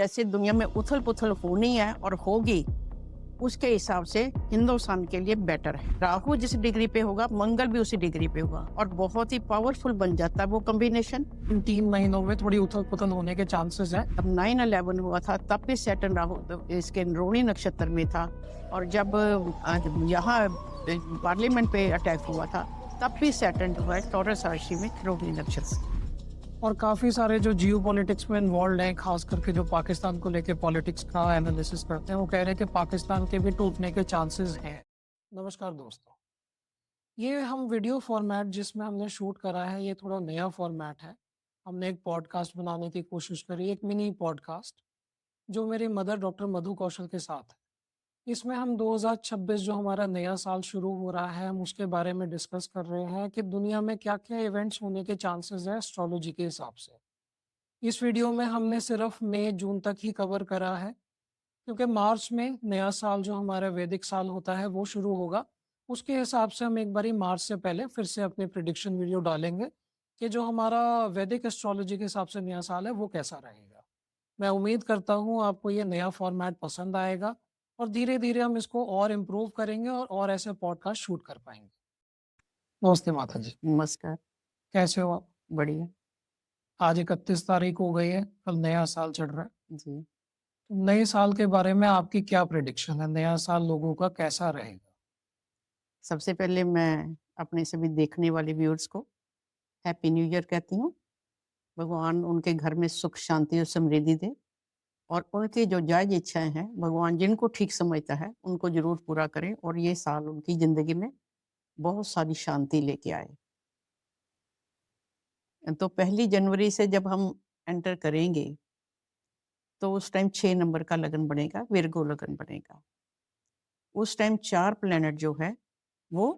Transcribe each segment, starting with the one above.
जैसे दुनिया में उथल-पुथल होनी है और होगी, उसके हिसाब से हिंदुस्तान के लिए बेटर है। राहु जिस डिग्री पे होगा, मंगल भी उसी डिग्री पे होगा और बहुत ही पावरफुल बन जाता है वो कॉम्बिनेशन। इन 3 महीनों में थोड़ी उथल-पुथल होने के चांसेस हैं। जब 9/11 हुआ था तब भी सैटर्न राहु इसके रोहिणी नक्षत्र में था और जब यहाँ पार्लियामेंट पे अटैक हुआ था तब भी सैटर्न जो है टॉरस राशि में रोहिणी नक्षत्र। और काफ़ी सारे जो जियोपॉलिटिक्स में इन्वॉल्व्ड हैं, खास करके जो पाकिस्तान को लेके पॉलिटिक्स का एनालिसिस करते हैं, वो कह रहे हैं कि पाकिस्तान के भी टूटने के चांसेस हैं। नमस्कार दोस्तों, ये हम वीडियो फॉर्मेट जिसमें हमने शूट करा है, ये थोड़ा नया फॉर्मेट है। हमने एक पॉडकास्ट बनाने की कोशिश करी, एक मिनी पॉडकास्ट, जो मेरी मदर डॉक्टर मधु कौशल के साथ है। इसमें हम 2026 जो हमारा नया साल शुरू हो रहा है, हम उसके बारे में डिस्कस कर रहे हैं कि दुनिया में क्या-क्या इवेंट्स होने के चांसेस हैं एस्ट्रोलॉजी के हिसाब से। इस वीडियो में हमने सिर्फ मई जून तक ही कवर करा है, क्योंकि मार्च में नया साल जो हमारा वैदिक साल होता है वो शुरू होगा। उसके हिसाब से हम एक बारी मार्च से पहले फिर से अपनी प्रिडिक्शन वीडियो डालेंगे कि जो हमारा वैदिक एस्ट्रोलॉजी के हिसाब से नया साल है वो कैसा रहेगा। मैं उम्मीद करता हूँ आपको ये नया फॉर्मेट पसंद आएगा और धीरे-धीरे हम इसको और इम्प्रूव करेंगे और ऐसे पॉडकास्ट शूट कर पाएँगे। नमस्ते माता जी, नमस्कार, कैसे हो आप? बढ़िया। आज 31 तारीख हो गई है, कल नया साल चढ़ रहा है। जी। नए साल के बारे में आपकी क्या प्रेडिक्शन है? नया साल लोगों का कैसा रहेगा? सबसे पहले मैं अपने सभी देखने वाले व्यूअर्स को हैप्पी न्यू ईयर कहती हूँ। भगवान उनके घर में सुख, शांति और समृद्धि दे और उनकी जो जायज़ इच्छाएँ हैं, भगवान जिनको ठीक समझता है, उनको ज़रूर पूरा करें और ये साल उनकी ज़िंदगी में बहुत सारी शांति लेके आए। तो पहली जनवरी से जब हम एंटर करेंगे, तो उस टाइम 6 नंबर का लगन बनेगा, विर्गो लगन बनेगा। उस टाइम 4 प्लैनेट जो है, वो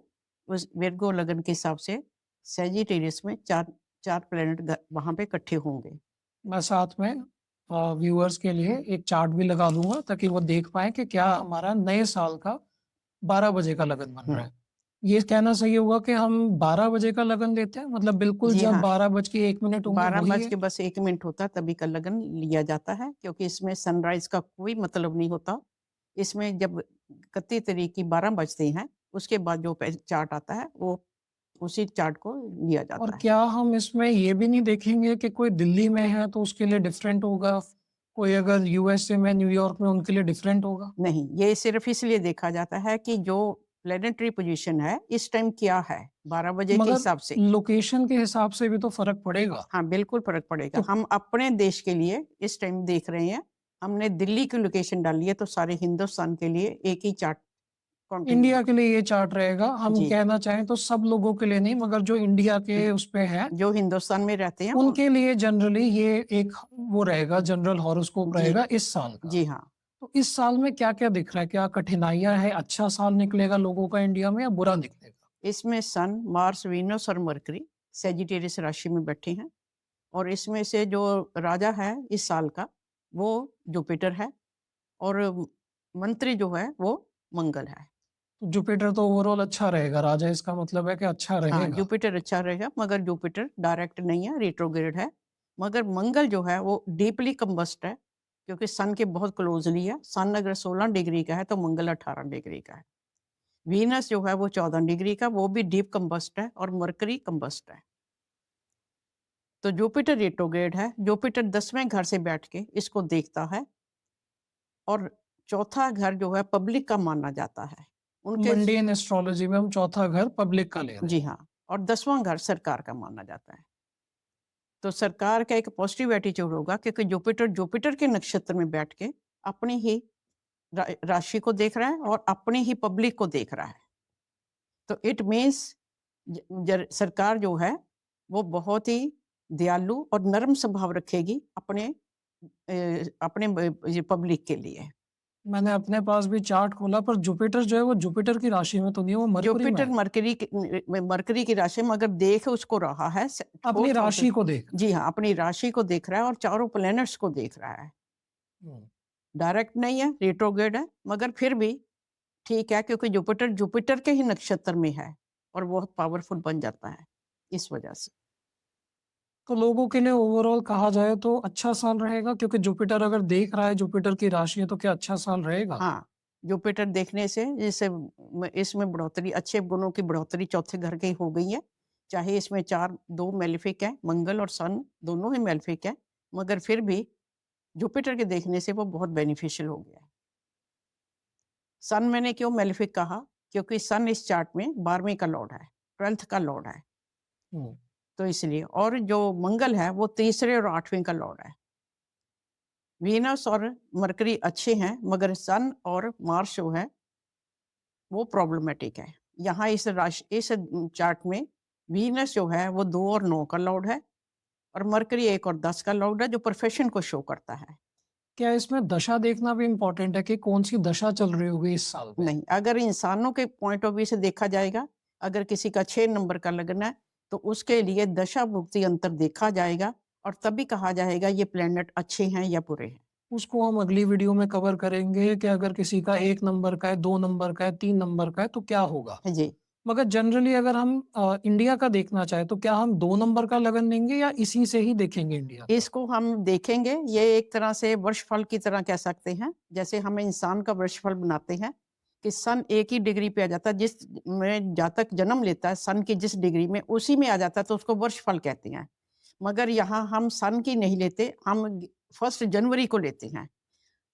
उस विर्गो लगन के हिसाब से सैजिटेरियस में 4 प्लैनेट वहाँ पे इकट्ठे होंगे। मैं साथ में व्यूअर्स के लिए एक चार्ट भी लगा दूँगा ताकि वो देख पाएँ कि क्या हमारा नए साल का 12 बजे का लगन बन रहा हुँ। है। ये कहना सही होगा कि हम 12 बजे का लगन लेते हैं? मतलब बिल्कुल जी जब हाँ, 12 बज के 1 मिनट होंगे 12 वही बज है? के बस 1 मिनट होता तभी का लगन लिया जाता है क्योंकि इसमें सनराइज़ का कोई मतलब नहीं होता। इसमें जब 31 तारीख की 12 बजते हैं, उसके बाद जो चार्ट आता है, वो उसी चार्ट को लिया और जाता है। क्या हम इसमें ये भी नहीं देखेंगे कि कोई दिल्ली में है तो उसके लिए डिफरेंट होगा, कोई अगर यूएसए में, न्यूयॉर्क में उनके लिए डिफरेंट होगा? नहीं, ये सिर्फ़ इसलिए देखा जाता है कि जो प्लैनेटरी पोज़ीशन है, इस टाइम क्या है, 12 बजे के मगर हिसाब से। लोकेशन के हिसाब से भी तो फ़र्क पड़ेगा। हाँ, बिल्कुल फ़र्क पड़ेगा। तो हम अपने देश के लिए इस टाइम देख रहे हैं। हमने दिल्ली की लोकेशन डाली है, तो सारे हिंदुस्तान के लिए एक ही चार्ट कंटिन्यू इंडिया होगा। के लिए ये चार्ट रहेगा, हम जी, कहना चाहें तो सब लोगों के लिए नहीं मगर जो इंडिया के उस पे हैं, जो हिंदुस्तान में रहते हैं उनके लिए जनरली ये एक वो रहेगा जनरल हॉरोस्कोप जी, रहेगा इस साल का। जी हाँ। तो इस साल में क्या-क्या दिख रहा है? क्या कठिनाइयाँ हैं? अच्छा साल निकलेगा लोगों का इंडिया में या बुरा निकलेगा? इसमें सन, मार्स, वीनस और मरकरी सैजिटेरियस राशि में बैठे हैं और इसमें से जो राजा है इस साल का, वो जुपिटर है और मंत्री जो है, वो मंगल है। तो जुपिटर तो ओवरऑल अच्छा रहेगा, राजा इसका मतलब है कि अच्छा हाँ, रहेगा। जुपिटर अच्छा रहेगा मगर जुपिटर डायरेक्ट नहीं है, रेट्रोग्रेड है। मगर मंगल जो है वो डीपली कंबस्ट है क्योंकि सन के बहुत क्लोज़ली है। सन अगर 16 डिग्री का है तो मंगल 18 डिग्री का है। वीनस जो है वो 14 डिग्री का, वो भी डीप कंबस्ट है और मरकरी कंबस्ट है। तो जुपिटर रेट्रोग्रेड है। जुपिटर 10वें घर से बैठ के इसको देखता है और चौथा घर जो है पब्लिक का माना जाता है। उनके मंडेन एस्ट्रोलॉजी में हम चौथा घर पब्लिक का ले रहे जी हैं। हाँ, और 10वां घर सरकार का माना जाता है। तो सरकार का एक पॉजिटिव एटीट्यूड होगा क्योंकि जुपिटर जुपिटर के नक्षत्र में बैठ के अपनी ही राशि को देख रहा है और अपनी ही पब्लिक को देख रहा है। तो इट मीन्स सरकार जो है वो बहुत ही दयालु और नर्म स्वभाव रखेगी अपने ये पब्लिक के लिए। मैंने अपने पास भी चार्ट खोला पर जुपिटर जो है वो जुपिटर की राशि में तो नहीं है, वो मरकुरी में जुपिटर है। मरकरी की राशि में अगर देख उसको रहा है अपनी फोर्थ हाउस। राशि को देख रहा जी हाँ, अपनी राशि को देख रहा है और चारों प्लैनेट्स को देख रहा है। है। हुँ। डायरेक्ट नहीं है, रेट्रोग्रेड है, मगर फिर भी ठीक है क्योंकि जुपिटर जुपिटर के ही नक्षत्र में है और बहुत पावरफुल बन जाता है, इस वजह से। तो लोगों के लिए ओवरऑल कहा जाए तो अच्छा साल रहेगा, क्योंकि जुपिटर अगर देख रहा है, जुपिटर की राशि है, तो क्या अच्छा साल रहेगा? हाँ, जुपिटर देखने से जैसे इसमें बढ़ोतरी, अच्छे गुणों की बढ़ोतरी चौथे घर की हो गई है। चाहे इसमें 4 2 मेलेफिक हैं, मंगल और सन दोनों ही मेलेफिक हैं, मगर फिर भी जुपिटर के देखने से वो बहुत बेनिफिशियल हो गया है। सन मैंने क्यों मेलेफिक कहा? क्योंकि सन इस चार्ट में 12वें का लॉर्ड है, 12th का लॉर्ड है, हुँ, तो इसलिए। और जो मंगल है वो तीसरे और 8वें का लॉर्ड है। वीनस और मरकरी अच्छे हैं, मगर सन और मार्स जो है वो प्रॉब्लमैटिक है। यहाँ इस चार्ट में वीनस जो है वो 2 और 9 का लॉर्ड है, और मरकरी 1 और 10 का लॉर्ड है, जो प्रोफेशन को शो करता है। क्या इसमें दशा देखना भी इम्पोर्टेंट है कि कौन-सी दशा चल रही होगी इस साल में? नहीं, अगर इंसानों के पॉइंट ऑफ व्यू से देखा जाएगा, अगर किसी का 6 नंबर का लगन है, तो उसके लिए दशा-भुक्ति अंतर देखा जाएगा, और तभी कहा जाएगा ये प्लैनेट अच्छे हैं या बुरे हैं। उसको हम अगली वीडियो में कवर करेंगे कि अगर किसी का 1 नंबर का है, 2 नंबर का है, 3 नंबर का है, तो क्या होगा? जी, मगर जनरली अगर हम इंडिया का देखना चाहें, तो क्या हम 2 नंबर का लगन लेंगे या इसी से ही देखेंगे इंडिया का? इसको हम देखेंगे, ये एक तरह से वर्षफल की तरह कह सकते हैं। जैसे हम इंसान का वर्षफल बनाते हैं कि सन एक ही डिग्री पे आ जाता है, जिस में जातक जन्म लेता है सन की जिस डिग्री में, उसी में आ जाता है, तो उसको वर्षफल कहते हैं। मगर यहाँ हम सन की नहीं लेते, हम 1 जनवरी को लेते हैं।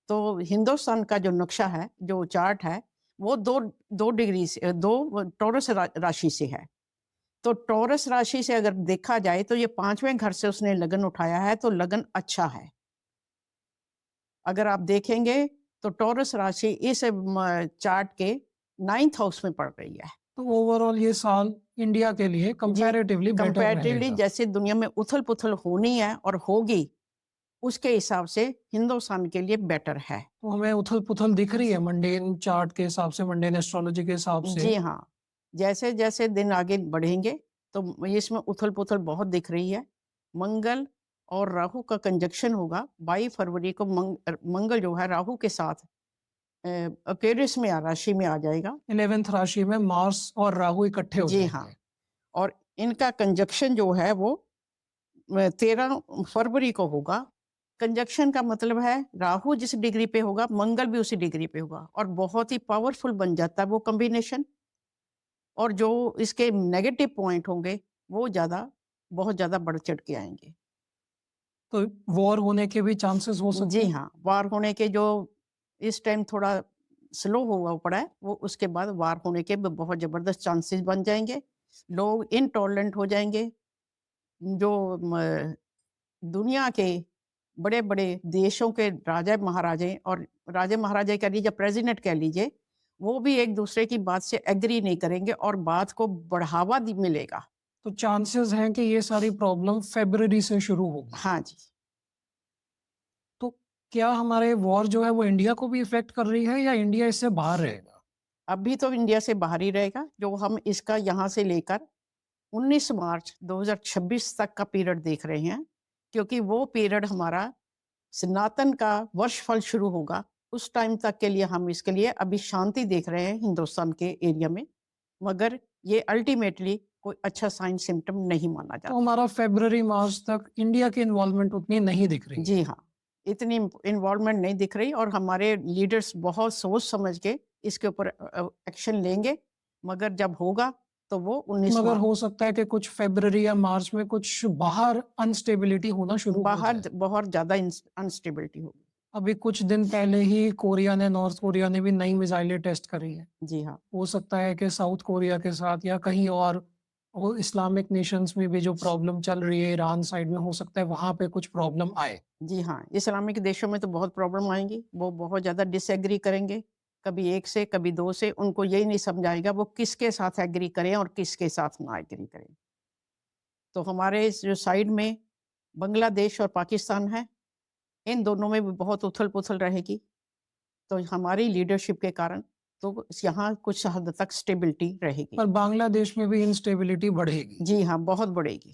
तो हिंदुस्तान का जो नक्शा है, जो चार्ट है, वो 2 डिग्री से 2 टॉरस राशि से है। तो टॉरस राशि से अगर देखा जाए तो ये 5वें घर से उसने लगन उठाया है, तो लगन अच्छा है। अगर आप देखेंगे तो टॉरस राशि इस चार्ट के 9th हाउस में पड़ रही है। तो ओवरऑल ये साल इंडिया के लिए जी, कंपैरेटिवली बेटर कंपैरेटिवली रहेगा। जैसे दुनिया में उथल-पुथल होनी है और होगी, उसके हिसाब से हिंदुस्तान के लिए बेटर है। तो हमें उथल-पुथल दिख रही है मंडेन चार्ट के हिसाब से, मंडेन एस्ट्रोलॉजी के हिसाब से। जी हाँ, जैसे-जैसे दिन आगे बढ़ेंगे, तो इसमें उथल-पुथल बहुत दिख रही है। मंगल और राहु का कंजंक्शन होगा 22 फरवरी को। मंगल जो है राहु के साथ एक्वेरियस में राशि में आ जाएगा। 11th राशि में मार्स और राहु इकट्ठे हो जी जाएँगे। हाँ, और इनका कंजंक्शन जो है वो 13 फरवरी को होगा। कंजंक्शन का मतलब है राहु जिस डिग्री पे होगा, मंगल भी उसी डिग्री पे होगा, और बहुत ही पावरफुल बन जाता है वो कॉम्बिनेशन। और जो इसके नेगेटिव पॉइंट होंगे, वो बहुत ज़्यादा बढ़-चढ़ के आएँगे। तो वॉर होने के भी चांसेस हो सकते जी हैं? हाँ, वार होने के जो इस टाइम थोड़ा स्लो हुआ पड़ा है, वो उसके बाद वार होने के भी बहुत ज़बरदस्त चांसेस बन जाएँगे। लोग इनटॉलरेंट हो जाएँगे। जो म दुनिया के बड़े-बड़े देशों के राजा-महाराजे, और राजा-महाराजा कह लीजिए, प्रेज़िडेंट कह लीजिए, वो भी एक-दूसरे की बात से एग्री नहीं करेंगे, और बात को बढ़ावा दि मिलेगा। तो चांसेस हैं कि ये सारी प्रॉब्लम फ़रवरी से शुरू होगी। हाँ जी। तो क्या हमारे वॉर जो है वो इंडिया को भी इफ़ेक्ट कर रही है या इंडिया इससे बाहर रहेगा? अभी तो इंडिया से बाहर ही रहेगा, जो हम इसका यहाँ से लेकर 19 मार्च 2026 तक का पीरियड देख रहे हैं, क्योंकि वो पीरियड हमारा सनातन का वर्षफल शुरू होगा। उस टाइम तक के लिए हम इसके लिए अभी शांति देख रहे हैं हिंदुस्तान के एरिया में, मगर ये अल्टीमेटली कोई अच्छा साइन सिम्पटम नहीं माना तो जाता। हमारा फ़रवरी मार्च तक इंडिया की इन्वॉल्वमेंट उतनी नहीं दिख रही है। जी हाँ, इतनी इन्वॉल्वमेंट नहीं दिख रही, और हमारे लीडर्स बहुत सोच समझ के इसके ऊपर एक्शन लेंगे, मगर जब होगा तो वो 19 मगर मार्च। हो सकता है कि कुछ फ़रवरी या मार्च में कुछ बाहर अनस्टेबिलिटी होना शुरू हो बाहर जाए। बहुत ज़्यादा अनस्टेबिलिटी होगी। अभी कुछ दिन पहले ही कोरिया ने, नॉर्थ कोरिया ने भी नई मिसाइलें टेस्ट करी हैं। जी हाँ। हो सकता है कि साउथ कोरिया के साथ या कहीं और वो इस्लामिक नेशंस में भी जो प्रॉब्लम चल रही है ईरान साइड में, हो सकता है वहाँ पे कुछ प्रॉब्लम आए। जी हाँ, इस्लामिक देशों में तो बहुत प्रॉब्लम आएँगी, वो बहुत ज़्यादा डिसएग्री करेंगे, कभी एक से, कभी 2 से, उनको यही नहीं समझ आएगा वो किसके साथ एग्री करें और किसके साथ ना एग्री करें। तो हमारे इस जो साइड में बांग्लादेश और पाकिस्तान है, इन दोनों में भी बहुत उथल-पुथल रहेगी, तो हमारी लीडरशिप के कारण तो यहाँ कुछ हद तक स्टेबिलिटी रहेगी। पर बांग्लादेश में भी इंस्टेबिलिटी बढ़ेगी। जी हाँ, बहुत बढ़ेगी।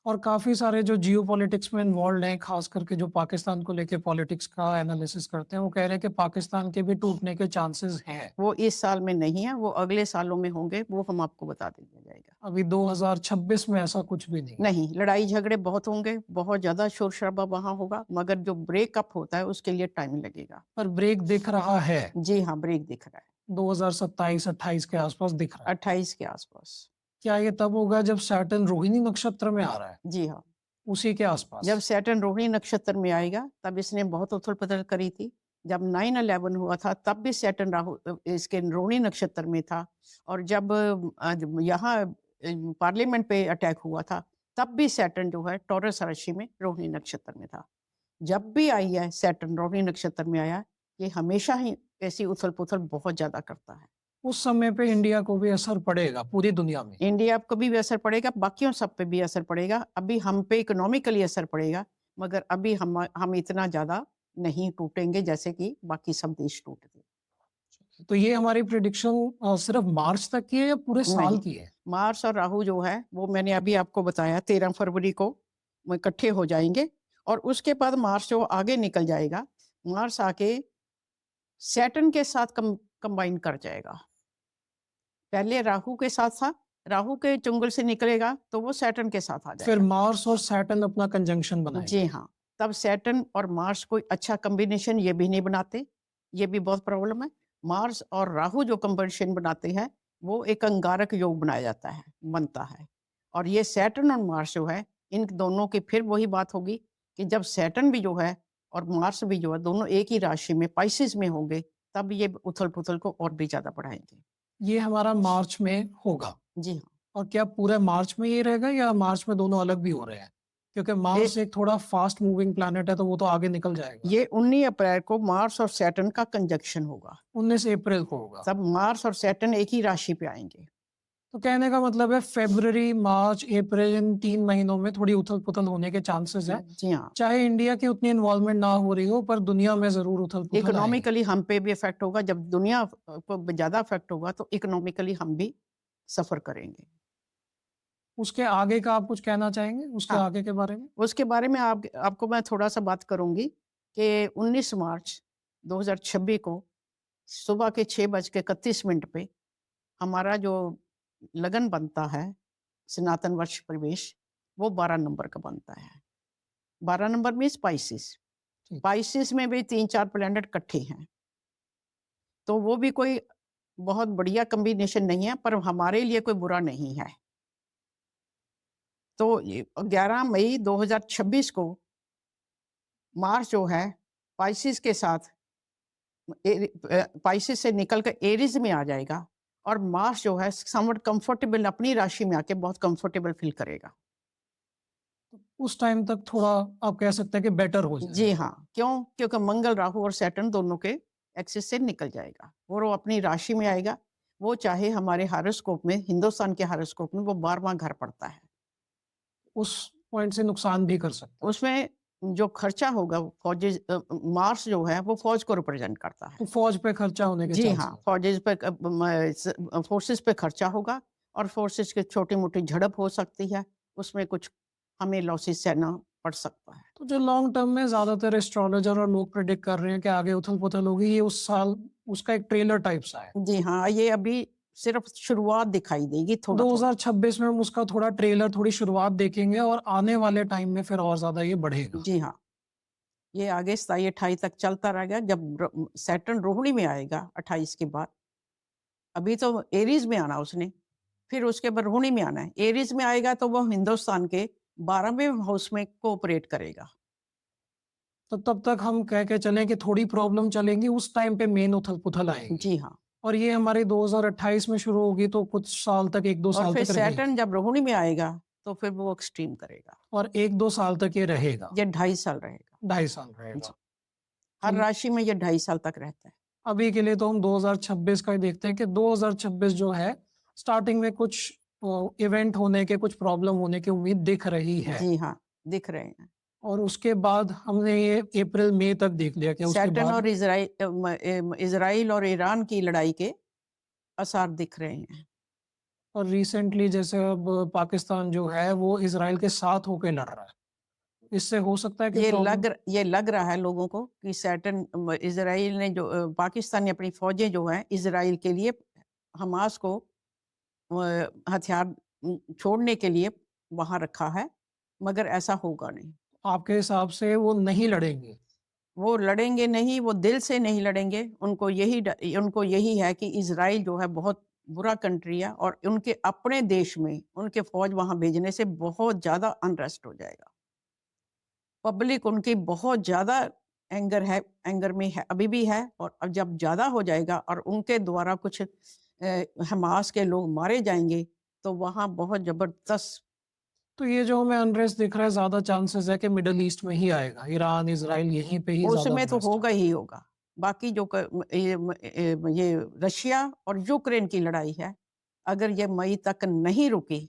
और काफी सारे जो जियोपॉलिटिक्स में इन्वॉल्व हैं, खास करके जो पाकिस्तान को लेके पॉलिटिक्स का एनालिसिस करते हैं, वो कह रहे हैं कि पाकिस्तान के भी टूटने के चांसेस हैं। वो इस साल में नहीं है, वो अगले सालों में होंगे, वो हम आपको बता दिया जाएगा। अभी 2026 में ऐसा कुछ भी नहीं है। नहीं, लड़ाई झगड़े बहुत होंगे, बहुत ज़्यादा शोर-शराबा वहाँ होगा, मगर जो ब्रेकअप होता है उसके लिए टाइम लगेगा। पर ब्रेक दिख रहा है। जी हाँ, ब्रेक दिख रहा है, 2027-28 के आसपास दिख रहा है। 28 के आसपास। क्या ये तब होगा जब सैटर्न रोहिणी नक्षत्र में आ रहा है? जी हाँ, उसी के आसपास? जब सैटर्न रोहिणी नक्षत्र में आएगा, तब इसने बहुत उथल-पुथल करी थी। जब 9/11 हुआ था, तब भी सैटर्न इसके रोहिणी नक्षत्र में था, और जब यहाँ पार्लियामेंट पे अटैक हुआ था, तब भी सैटर्न जो है टॉरस राशि में रोहिणी नक्षत्र में था। जब भी आई है सैटर्न रोहिणी नक्षत्र में आया, ये हमेशा ही ऐसी उथल-पुथल बहुत ज़्यादा करता है। उस समय पे इंडिया को भी असर पड़ेगा, पूरी दुनिया में। इंडिया को भी असर पड़ेगा, बाकियों सब पे भी असर पड़ेगा। अभी हम पे इकोनॉमिकली असर पड़ेगा, मगर अभी हम इतना ज़्यादा नहीं टूटेंगे जैसे कि बाकी सब देश टूट गए। तो ये हमारी प्रेडिक्शन सिर्फ मार्च तक की है या पूरे साल नहीं, की है? मार्स और राहु जो है, वो मैंने अभी आपको बताया 13 फरवरी को वो इकट्ठे हो जाएँगे, और उसके बाद मार्स जो आगे निकल जाएगा, मार्स आके सैटर्न के साथ कंबाइन कर जाएगा। पहले राहु के साथ था, राहु के चुंगल से निकलेगा तो वो सैटर्न के साथ आ फिर जाएगा। मार्स और सैटर्न अपना कंजंक्शन बनाएंगे। जी हाँ, तब सैटर्न और मार्स कोई अच्छा कॉम्बिनेशन ये भी नहीं बनाते, ये भी बहुत प्रॉब्लम है। मार्स और राहु जो कॉम्बिनेशन बनाते हैं, वो एक अंगारक योग बनाया जाता है, बनता है। और ये सैटर्न और मार्स जो है, इन दोनों की फिर वही बात होगी कि जब सैटर्न भी जो है और मार्स भी जो है, दोनों एक ही राशि में पाइसेस में होंगे, तब ये उथल-पुथल को और भी ज़्यादा बढ़ाएँगे। ये हमारा मार्च में होगा। जी हाँ। और क्या पूरे मार्च में ये रहेगा या मार्च में दोनों अलग भी हो रहे हैं? क्योंकि ये मार्स एक थोड़ा फास्ट मूविंग प्लैनेट है, तो वो तो आगे निकल जाएगा। ये 19 अप्रैल को मार्स और सैटर्न का कंजंक्शन होगा। 19 अप्रैल को होगा। तब मार्स और सैटर्न एक ही राशि पे आएँगे। तो कहने का मतलब है फरवरी, मार्च, अप्रैल इन 3 महीनों में थोड़ी उथल-पुथल होने के चांसेस हैं। जी हाँ, चाहे इंडिया की उतनी इन्वॉल्वमेंट ना हो रही हो, पर दुनिया में ज़रूर उथल-पुथल आएगी। इकोनॉमिकली हम पे भी इफ़ेक्ट होगा। जब दुनिया को ज़्यादा इफ़ेक्ट होगा, तो इकोनॉमिकली हम भी सफ़र करेंगे। उसके आगे का आप कुछ कहना चाहेंगे? उसके हाँ, आगे के बारे में? उसके बारे में आपको मैं थोड़ा-सा बात करूँगी कि 19 मार्च 2026 को सुबह के 6:31 पे हमारा जो लगन बनता है, सनातन वर्ष प्रवेश, वो 12 नंबर का बनता है। 12 नंबर मीन्स स्पाइसेस। ठीक। स्पाइसेस में भी 3-4 प्लैनेट इकट्ठे हैं। तो वो भी कोई बहुत बढ़िया कॉम्बिनेशन नहीं है, पर हमारे लिए कोई बुरा नहीं है। तो ये 11 मई 2026 को मार्स जो है पाइसेस के साथ पाइसेस से निकल कर एरीज में आ जाएगा, और मार्स जो है समवट कंफर्टेबल अपनी राशि में आके बहुत कंफर्टेबल फील करेगा। उस टाइम तक थोड़ा आप कह सकते हैं कि बेटर हो जी जाएगा। हाँ, क्यों? क्योंकि मंगल, राहु और सैटर्न दोनों के एक्सिस से निकल जाएगा और वो अपनी राशि में आएगा। वो चाहे हमारे हॉरोस्कोप में, हिंदुस्तान के हॉरोस्कोप में वो 12वां घर पड़ता है। उस पॉइंट से नुकसान भी कर सकता है। उसमें जो खर्चा होगा फौजेज़ मार्स जो है वो फ़ौज को रिप्रेज़ेंट करता है। तो फ़ौज पे खर्चा होने के जी चांसेस हाँ, हैं। फ़ौजेज़ पे फ़ोर्सेस पे खर्चा होगा, और फ़ोर्सेस की छोटी-मोटी झड़प हो सकती है। उसमें कुछ हमें लॉसेस सहना पड़ सकता है। तो जो लॉन्ग टर्म में ज़्यादातर एस्ट्रोलॉजर और लोग प्रेडिक्ट कर रहे हैं कि आगे उथल-पुथल होगी, ये उस साल उसका एक ट्रेलर टाइप सा है। जी हाँ, ये अभी सिर्फ़ शुरुआत दिखाई देगी थोड़ा-थोड़ा। 2026 में हम उसका थोड़ा ट्रेलर, थोड़ी शुरुआत देखेंगे और आने वाले टाइम में फिर और ज़्यादा ये बढ़ेगा। जी हाँ, ये आगे 27-28 तक चलता रहेगा। जब सैटर्न रोहिणी में आएगा 28 के बाद। अभी तो एरीज़ में आना उसने, फिर उसके बाद रोहिणी में आना है। एरीज़ में आएगा तो वो हिंदुस्तान के 12वें हाउस में कोऑपरेट करेगा। तो तब तक हम कह के चलें कि थोड़ी प्रॉब्लम चलेंगी, उस टाइम पे मेन उथल-पुथल आएगी। जी हाँ, और ये हमारी 2028 में शुरू होगी, तो कुछ साल तक, 1-2 और साल फिर तक रहेगी। सैटर्न जब रोहिणी में आएगा तो फिर वो एक्सट्रीम करेगा। और 1-2 साल तक ये रहेगा। ये 2.5 साल रहेगा। 2.5 साल जी, रहेगा। हर हम राशि में ये 2.5 साल तक रहता है। अभी के लिए तो हम 2026 का ही देखते हैं कि 2026 जो है, स्टार्टिंग में कुछ इवेंट होने के, कुछ प्रॉब्लम होने की उम्मीद दिख रही है। जी हाँ, दिख रहे हैं। और उसके बाद हमने ये अप्रैल मई तक देख लिया कि उसके सैटर्न बाद और इज़राइल और ईरान की लड़ाई के आसार दिख रहे हैं। और रिसेंटली जैसे अब पाकिस्तान जो है वो इज़राइल के साथ होके लड़ रहा है। इससे हो सकता है कि प्रॉब्लम ये लग रहा है लोगों को कि इज़राइल ने पाकिस्तान ने अपनी फ़ौजें जो हैं इज़राइल के लिए हमास को हथियार छोड़ने के लिए वहाँ रखा है, मगर ऐसा होगा नहीं। आपके हिसाब से वो नहीं लड़ेंगे। वो लड़ेंगे नहीं, वो दिल से नहीं लड़ेंगे। उनको यही है कि इज़राइल जो है बहुत बुरा कंट्री है और उनके अपने देश में उनके फ़ौज वहाँ भेजने से बहुत ज़्यादा अनरेस्ट हो जाएगा। पब्लिक उनकी बहुत ज़्यादा एंगर में है, अभी भी है और अब जब ज़्यादा हो जाएगा और उनके द्वारा कुछ हमास के लोग मारे जाएँगे, तो वहाँ बहुत ज़बरदस्त तो ये जो हमें अनरेस्ट दिख रहा है ज़्यादा चांसेस है कि मिडल ईस्ट में ही आएगा। ईरान, इज़राइल यहीं पे ही ज़्यादा उसमें तो अनरेस्ट होगा आएगा। ही होगा। बाकी जो ये रशिया और यूक्रेन की लड़ाई है, अगर ये मई तक नहीं रुकी,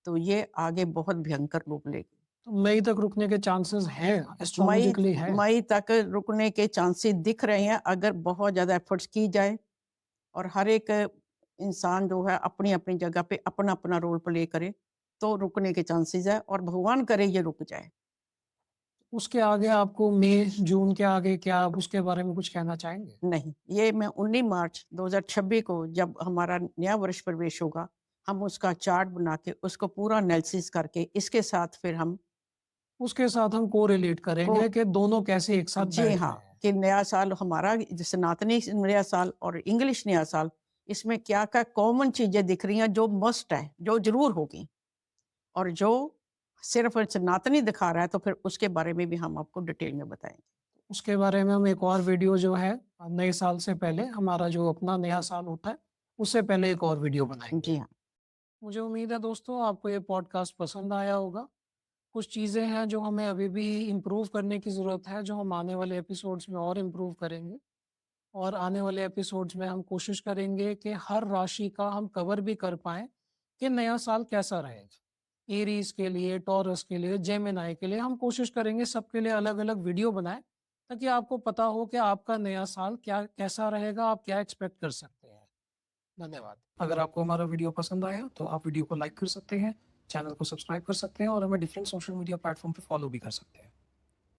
तो ये आगे बहुत भयंकर रूप लेगी। तो मई तक रुकने के चांसेस हैं, मई एस्ट्रोलॉजिकली है। मई तक रुकने के चांसेस दिख रहे हैं, अगर बहुत ज़्यादा एफर्ट्स की जाए और हर एक इंसान जो है अपनी-अपनी जगह पे अपना-अपना रोल प्ले करे, तो रुकने के चांसेस है और भगवान करे ये रुक जाए। उसके आगे आपको मई, जून के आगे क्या आप उसके बारे में कुछ कहना चाहेंगे? नहीं, ये मैं 19 मार्च 2026 को जब हमारा नया वर्ष प्रवेश होगा, हम उसका चार्ट बना के उसको पूरा एनालिसिस करके इसके साथ फिर हम उसके साथ हम कोरिलेट को करेंगे कि दोनों कैसे एक साथ जी बैठ हाँ, रहे हैं। कि नया साल हमारा सनातनी नया साल और इंग्लिश नया साल, इसमें क्या-क्या कॉमन चीज़ें दिख रही हैं जो मस्ट है, जो ज़रूर होगी और जो सिर्फ़ सनातनी दिखा रहा है, तो फिर उसके बारे में भी हम आपको डिटेल में बताएँगे। उसके बारे में हम एक और वीडियो जो है नए साल से पहले हमारा जो अपना नया साल होता है, उससे पहले एक और वीडियो बनाएँगे। जी हाँ, मुझे उम्मीद है दोस्तों आपको ये पॉडकास्ट पसंद आया होगा। कुछ चीज़ें हैं जो हमें अभी भी इम्प्रूव करने की ज़रूरत है, जो हम आने वाले एपिसोड्स में और इम्प्रूव करेंगे। और आने वाले एपिसोड्स में हम कोशिश करेंगे कि हर राशि का हम कवर भी कर पाएँ कि नया साल कैसा रहेगा। एरीज़ के लिए, टॉरस के लिए, जेमिनी के लिए हम कोशिश करेंगे सबके लिए अलग-अलग वीडियो बनाएँ, ताकि आपको पता हो कि आपका नया साल क्या कैसा रहेगा, आप क्या एक्सपेक्ट कर सकते हैं। धन्यवाद। अगर आपको हमारा वीडियो पसंद आया तो आप वीडियो को लाइक कर सकते हैं, चैनल को सब्सक्राइब कर सकते हैं और हमें डिफरेंट सोशल मीडिया प्लेटफ़ॉर्म पे फॉलो भी कर सकते हैं।